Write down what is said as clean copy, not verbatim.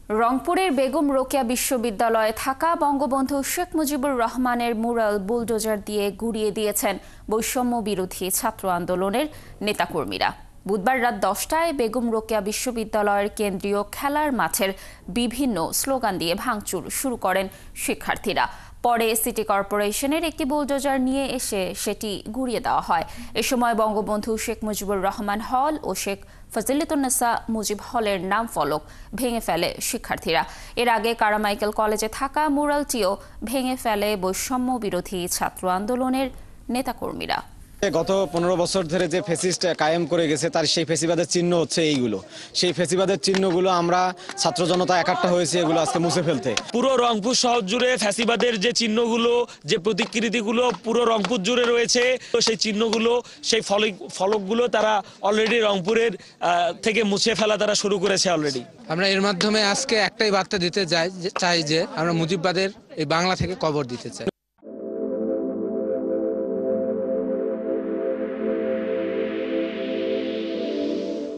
রংপুরের বেগম রোকেয়া বিশ্ববিদ্যালয়ে থাকা বঙ্গবন্ধু শেখ মুজিবুর রহমানের মুরাল বুলডোজার দিয়ে গুড়িয়ে দিয়েছেন বৈষম্য বিরোধী ছাত্র আন্দোলনের নেতাকর্মীরা। বুধবার রাত 10টায় বেগম রোকেয়া বিশ্ববিদ্যালয়ের কেন্দ্রীয় খেলার মাঠের বিভিন্ন স্লোগান দিয়ে ভাঙচুর শুরু করেন শিক্ষার্থীরা। পরে সিটি কর্পোরেশনের একটি বুলডোজার নিয়ে এসে সেটি গুড়িয়ে দেওয়া হয়। এ সময় বঙ্গবন্ধু শেখ মুজিবুর রহমান হল ও শেখ ফজিলাতুন্নেসা মুজিব হলের নাম ফলক ভেঙে ফেলে শিক্ষার্থীরা। এর আগে কারামাইকেল কলেজে থাকা মুরালটিও ভেঙে ফেলে বৈষম্য বিরোধী ছাত্র আন্দোলনের নেতাকর্মীরা। গত 15 বছর ধরে যে ফ্যাসিস্ট কায়েম করে গেছে তার সেই ফ্যাসিবাদের চিহ্ন হচ্ছে এইগুলো। সেই ফ্যাসিবাদের চিহ্নগুলো আমরা ছাত্র জনতা একাট্টা হয়েছে এগুলো আজকে মুছে ফেলতে। পুরো রংপুর শহর জুড়ে ফ্যাসিবাদের যে চিহ্নগুলো, যে প্রতিকৃতিগুলো পুরো রংপুর জুড়ে রয়েছে, তো সেই চিহ্নগুলো, সেই ফলকগুলো তারা অলরেডি রংপুরের থেকে মুছে ফেলা তারা শুরু করেছে অলরেডি। আমরা এর মাধ্যমে আজকে একটাই বার্তা দিতে চাই যে আমরা মুজিববাদের এই বাংলা থেকে কবর দিতে চাই।